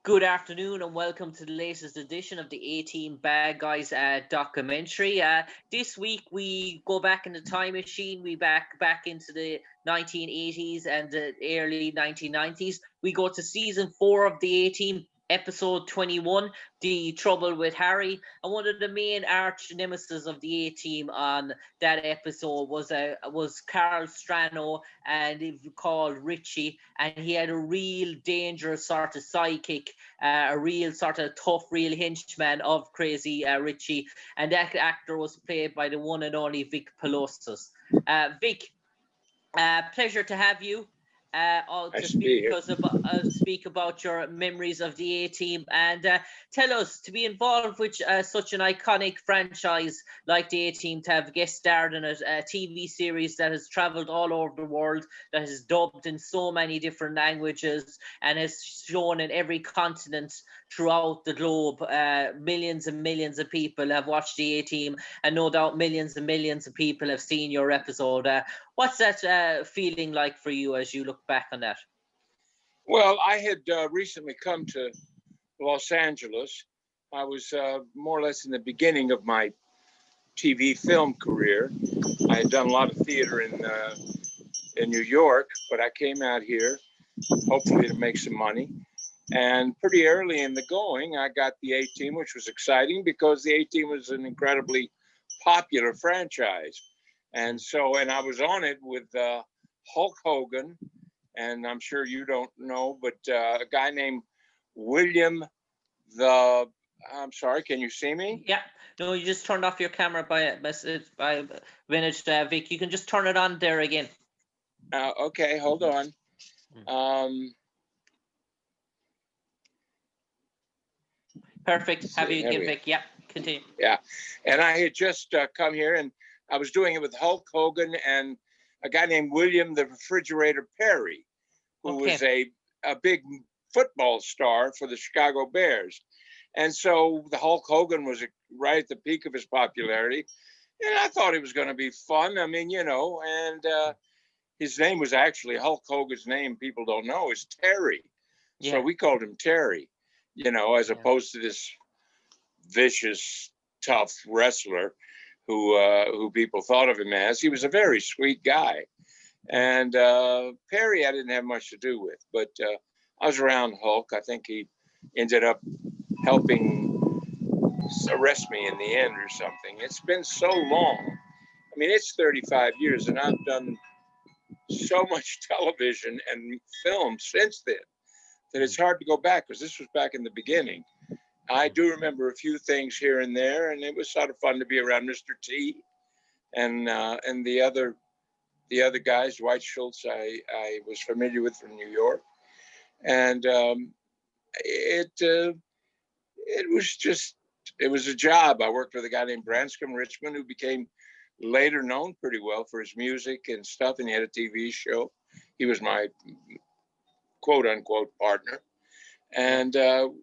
Good afternoon and welcome to the latest edition of the 18 Bad Guys documentary. This week we go back in the time machine. We back into the 1980s and the early 1990s. We go to season 4 of the 18, episode 21, The Trouble with Harry. And one of the main arch nemesis of the A-Team on that episode was Carl Strano, and called Richie, and he had a real dangerous sort of sidekick, a real sort of tough, real henchman of Crazy Richie, and that actor was played by the one and only Vic Polizos. Vic, pleasure to have you. Nice to be here. Speak about your memories of the A-Team, and tell us, to be involved with such an iconic franchise like the A-Team, to have guest starred in a TV series that has travelled all over the world, that is dubbed in so many different languages, and has shown in every continent throughout the globe. Millions and millions of people have watched the A-Team, and no doubt millions and millions of people have seen your episode. What's that feeling like for you as you look back on that? Well, I had recently come to Los Angeles. I was more or less in the beginning of my TV film career. I had done a lot of theater in New York, but I came out here hopefully to make some money. And pretty early in the going, I got the A-Team, which was exciting because the A-Team was an incredibly popular franchise. And I was on it with Hulk Hogan, and I'm sure you don't know, but a guy named William I'm sorry, can you see me? Yeah. No, you just turned off your camera by a minute, Vic. You can just turn it on there again. Okay, hold on. Perfect. Have you again, Vic? Yeah, continue. Yeah, and I had just come here, and I was doing it with Hulk Hogan and a guy named William the Refrigerator Perry, who was a big football star for the Chicago Bears. And so the Hulk Hogan was right at the peak of his popularity. And I thought it was going to be fun. I mean, and his name was actually, Hulk Hogan's name, people don't know, is Terry. Yeah. So we called him Terry, as opposed to this vicious, tough wrestler who people thought of him as. He was a very sweet guy. And Perry, I didn't have much to do with, but I was around Hulk. I think he ended up helping arrest me in the end or something. It's been so long. I mean, it's 35 years, and I've done so much television and film since then that it's hard to go back, because this was back in the beginning. I do remember a few things here and there, and it was sort of fun to be around Mr. T and the other guys. Dwight Schultz, I was familiar with from New York, and it was a job. I worked with a guy named Branscombe Richmond, who became later known pretty well for his music and stuff, and he had a TV show. He was my quote unquote partner. And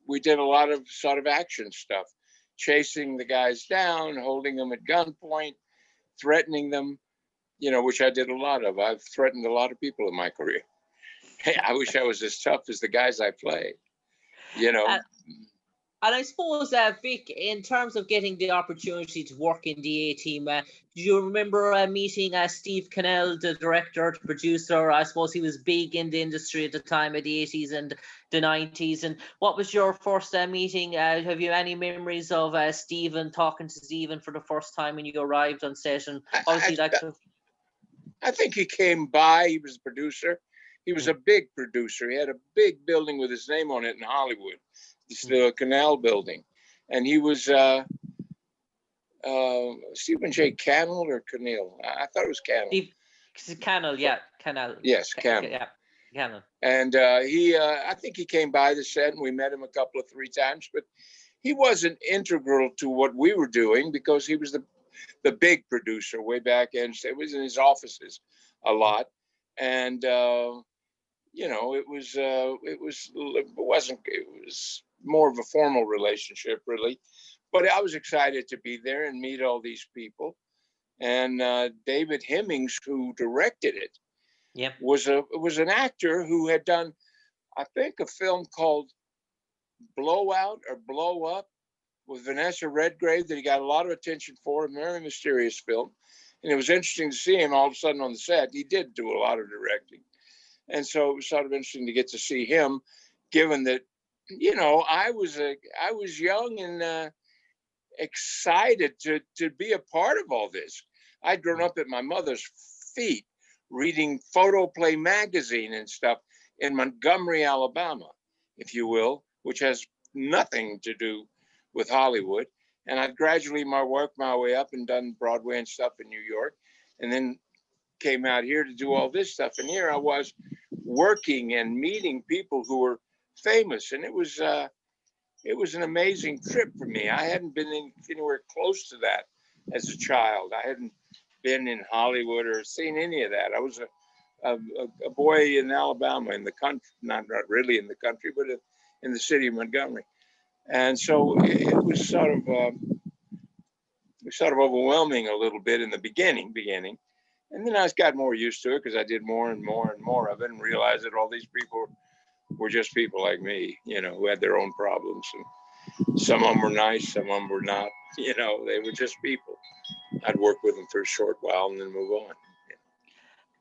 we did a lot of sort of action stuff, chasing the guys down, holding them at gunpoint, threatening them, which I did a lot of. I've threatened a lot of people in my career. Hey, I wish I was as tough as the guys I play, And I suppose, Vic, in terms of getting the opportunity to work in the A-Team, do you remember meeting Steve Cannell, the director, the producer? I suppose he was big in the industry at the time of the 80s and the 90s. And what was your first meeting? Have you any memories of Stephen, talking to Stephen for the first time when you arrived on set? And what was he like? I think he came by. He was a producer. He was a big producer. He had a big building with his name on it in Hollywood. It's the Canal Building, and he was Stephen J. Cannell or Cannell. I thought it was Cannell. Cannell, yeah, Cannell. Yes, Cannell. Yeah, Cannell. And I think he came by the set, and we met him a three times, but he wasn't integral to what we were doing because he was the big producer way back, and it was in his offices a lot, and it was more of a formal relationship, really. But I was excited to be there and meet all these people. And David Hemmings, who directed it, was an actor who had done, I think, a film called Blowout or Blow Up with Vanessa Redgrave that he got a lot of attention for, a very mysterious film. And it was interesting to see him all of a sudden on the set. He did do a lot of directing. And so it was sort of interesting to get to see him, given that, I was young and excited to be a part of all this. I'd grown up at my mother's feet reading Photoplay magazine and stuff in Montgomery, Alabama, if you will, which has nothing to do with Hollywood. And I've gradually worked my way up and done Broadway and stuff in New York, and then came out here to do all this stuff. And here I was working and meeting people who were famous, and it was an amazing trip for me. I hadn't been anywhere close to that as a child. I hadn't been in Hollywood or seen any of that. I was a boy in Alabama, in the country, not really in the country, but in the city of Montgomery. And so it was sort of overwhelming a little bit in the beginning. And then I got more used to it because I did more and more and more of it, and realized that all these people were just people like me, who had their own problems. And some of them were nice, some of them were not. They were just people. I'd work with them for a short while and then move on.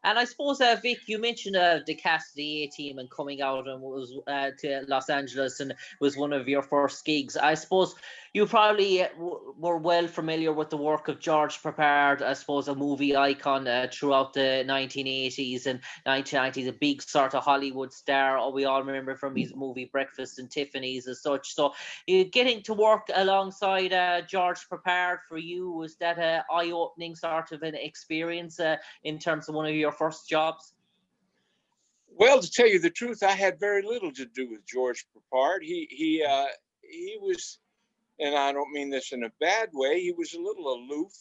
And I suppose, Vic, you mentioned the cast of the A-Team and coming out and was to Los Angeles and was one of your first gigs. I suppose you probably were well familiar with the work of George Peppard, I suppose a movie icon throughout the 1980s and 1990s, a big sort of Hollywood star. We all remember from his movie Breakfast and Tiffany's as such. So getting to work alongside George Peppard for you, was that an eye-opening sort of an experience in terms of one of your first jobs? Well, to tell you the truth, I had very little to do with George Peppard. He was, and I don't mean this in a bad way, he was a little aloof.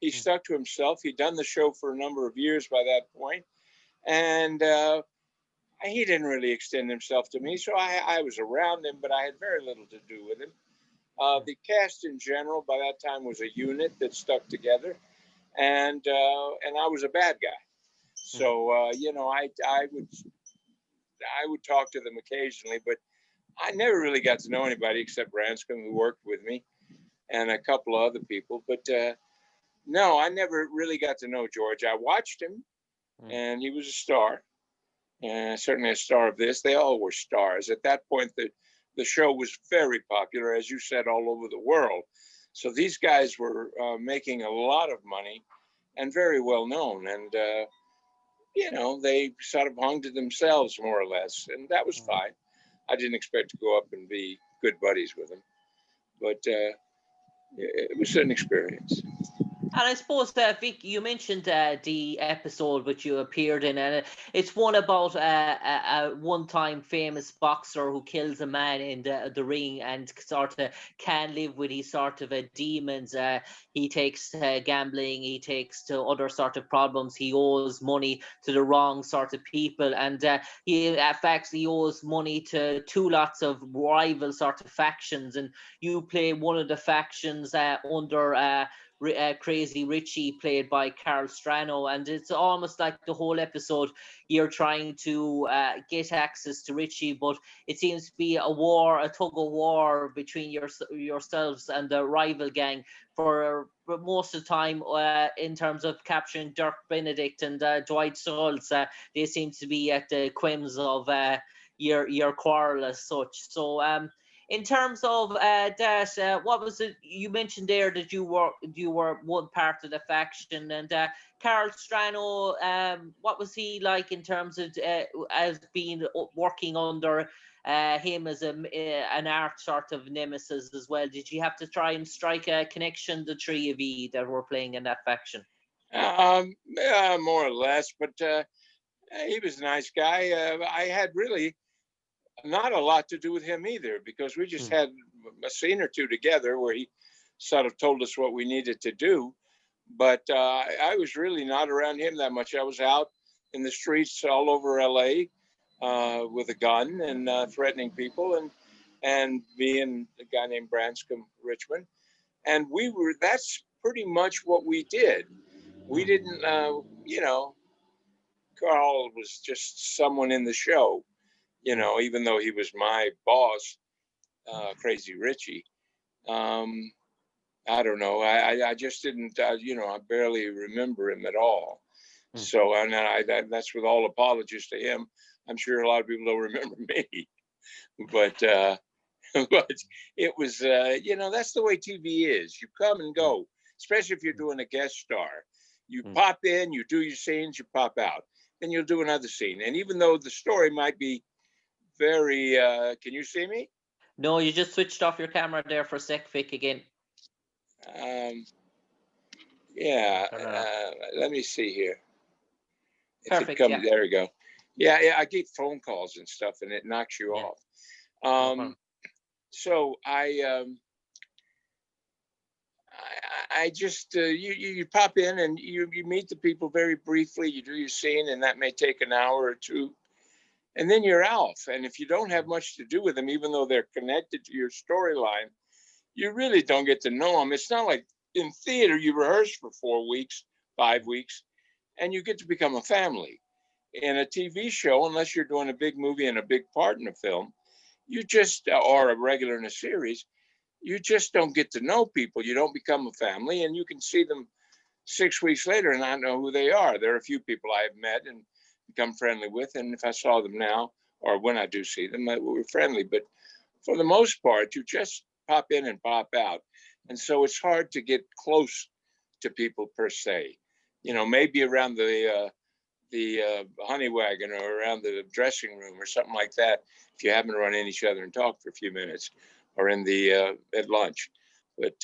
He stuck to himself. He'd done the show for a number of years by that point, and he didn't really extend himself to me. So I was around him, but I had very little to do with him. The cast in general by that time was a unit that stuck together, and I was a bad guy. So I would talk to them occasionally, but I never really got to know anybody except Branscombe, who worked with me, and a couple of other people. But no, I never really got to know George. I watched him, and he was a star, and certainly a star of this. They all were stars at that point. The show was very popular, as you said, all over the world. So these guys were making a lot of money and very well known, and they sort of hung to themselves more or less, and that was fine. I didn't expect to go up and be good buddies with them, but it was an experience. And I suppose, Vic, you mentioned the episode which you appeared in, and it's one about a one-time famous boxer who kills a man in the ring and sort of can live with his sort of demons. He takes to gambling, he takes to other sort of problems. He owes money to the wrong sort of people, and he in fact he owes money to two lots of rival sort of factions, and you play one of the factions under Crazy Richie, played by Carl Strano, and it's almost like the whole episode you're trying to get access to Richie, but it seems to be a tug of war between yourselves and the rival gang for most of the time. In terms of capturing Dirk Benedict and Dwight Schultz, they seem to be at the quims of your quarrel as such. So in terms of that, what was it you mentioned there, that you were one part of the faction, and Carl Strano, what was he like in terms of as being working under him as an art sort of nemesis as well? Did you have to try and strike a connection, the three of you that were playing in that faction? More or less, but he was a nice guy. I had really not a lot to do with him either, because we just had a scene or two together where he sort of told us what we needed to do. But I was really not around him that much. I was out in the streets all over LA with a gun and threatening people, and being a guy named Branscombe Richmond. And that's pretty much what we did. We didn't, Carl was just someone in the show. Even though he was my boss, Crazy Richie. I don't know. I just didn't, I barely remember him at all. So, and that's with all apologies to him. I'm sure a lot of people don't remember me, but, but it was, that's the way TV is. You come and go, especially if you're doing a guest star. You pop in, you do your scenes, you pop out. Then you'll do another scene. And even though the story might be very, can you see me? No, you just switched off your camera there for a sec, Vic, again. Yeah, let me see here. Perfect. Yeah. There we go. Yeah, I get phone calls and stuff, and it knocks you off. So I just you pop in and you meet the people very briefly. You do your scene, and that may take an hour or two, and then you're off. And if you don't have much to do with them, even though they're connected to your storyline, you really don't get to know them. It's not like in theater you rehearse for 4 weeks, 5 weeks, and you get to become a family. In a TV show, unless you're doing a big movie and a big part in a film, you just, or a regular in a series, you just don't get to know people. You don't become a family, and you can see them 6 weeks later and not know who they are. There are a few people I have met and become friendly with, and if I saw them now, or when I do see them, we're friendly. But for the most part, you just pop in and pop out. And so it's hard to get close to people per se. Maybe around the honey wagon or around the dressing room or something like that, if you happen to run into each other and talk for a few minutes, or in the at lunch. But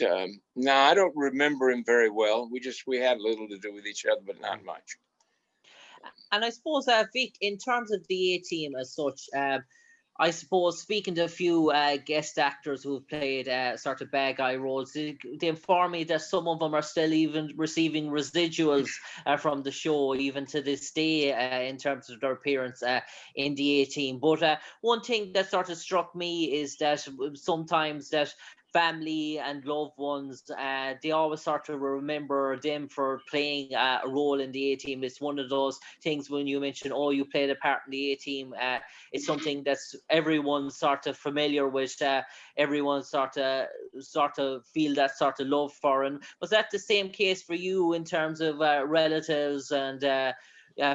no, I don't remember him very well. We had little to do with each other, but not much. And I suppose, Vic, in terms of the A-Team as such, I suppose speaking to a few guest actors who've played sort of bad guy roles, they inform me that some of them are still even receiving residuals from the show, even to this day, in terms of their appearance in the A-Team. But one thing that sort of struck me is that sometimes that family and loved ones, they always sort of remember them for playing a role in the A-Team. It's one of those things when you mention, oh, you played a part in the A-Team, it's something that's everyone's sort of familiar with, everyone sort of feel that sort of love for. And was that the same case for you in terms of relatives and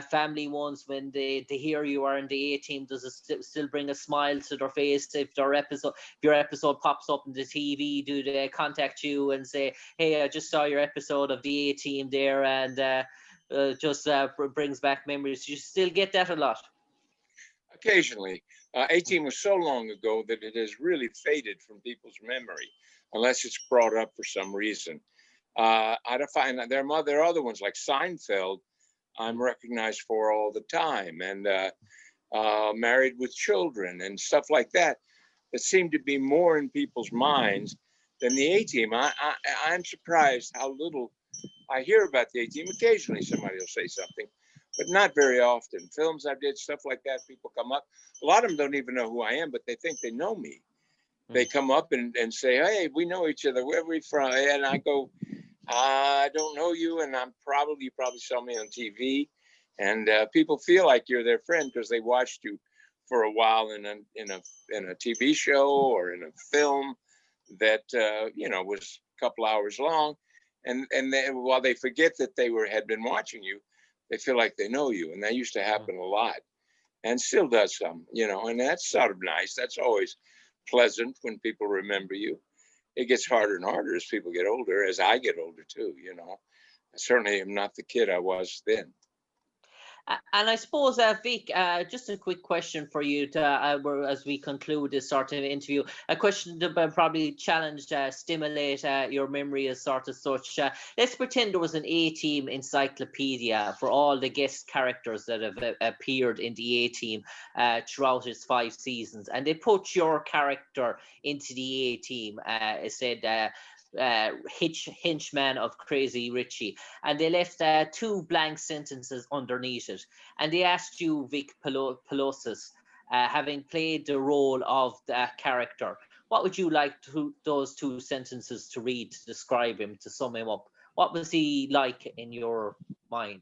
family ones, when they hear you are in the A-Team? Does it still bring a smile to their face if your episode pops up on the TV? Do they contact you and say, hey, I just saw your episode of the A-Team there, and just brings back memories? You still get that a lot? Occasionally. A-Team was so long ago that it has really faded from people's memory, unless it's brought up for some reason. I don't find that there are other ones like Seinfeld I'm recognized for all the time, and Married with Children and stuff like that seem to be more in people's minds than the A-Team. I'm surprised how little I hear about the A-Team. Occasionally somebody will say something, but not very often. Films I did, stuff like that, people come up. A lot of them don't even know who I am, but they think they know me. They come up and say, hey, we know each other. Where are we from? And I go, I don't know you, and you probably saw me on TV. And people feel like you're their friend because they watched you for a while in a TV show or in a film that was a couple hours long, and while they forget that they had been watching you, they feel like they know you, and that used to happen a lot, and still does some, and that's sort of nice. That's always pleasant when people remember you. It gets harder and harder as people get older, as I get older too. I certainly am not the kid I was then. And I suppose, Vic, just a quick question for you as we conclude this sort of interview. A question to probably challenge, stimulate your memory as sort of such. Let's pretend there was an A-Team encyclopedia for all the guest characters that have appeared in the A-Team throughout its 5 seasons, and they put your character into the A-Team. It said Henchman of Crazy Richie, and they left 2 blank sentences underneath it, and they asked you, Vic Polizos, having played the role of that character, what would you like those 2 sentences to read to describe him, to sum him up? What was he like in your mind?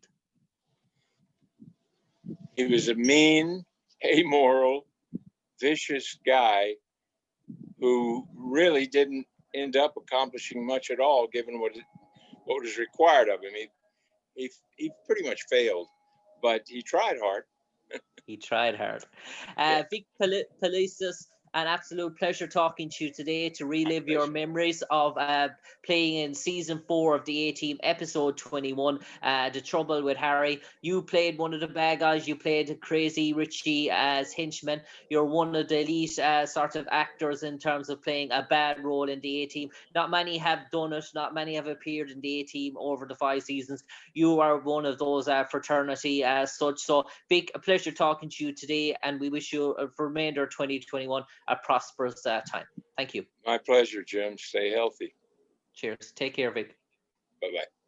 He was a mean, amoral, vicious guy who really didn't end up accomplishing much at all, given what was required of him. He pretty much failed, but he tried hard. He tried hard. Yeah. Vic Polizos, an absolute pleasure talking to you today to relive your memories of playing in season 4 of the A Team, episode 21, The Trouble with Harry. You played one of the bad guys. You played crazy Richie as Henchman. You're one of the elite sort of actors in terms of playing a bad role in the A Team. Not many have done it. Not many have appeared in the A Team over the 5 seasons. You are one of those fraternity as such. So, Vic, a pleasure talking to you today, and we wish you for remainder 2021 a prosperous time. Thank you. My pleasure, Jim. Stay healthy. Cheers. Take care, Vic. Bye-bye.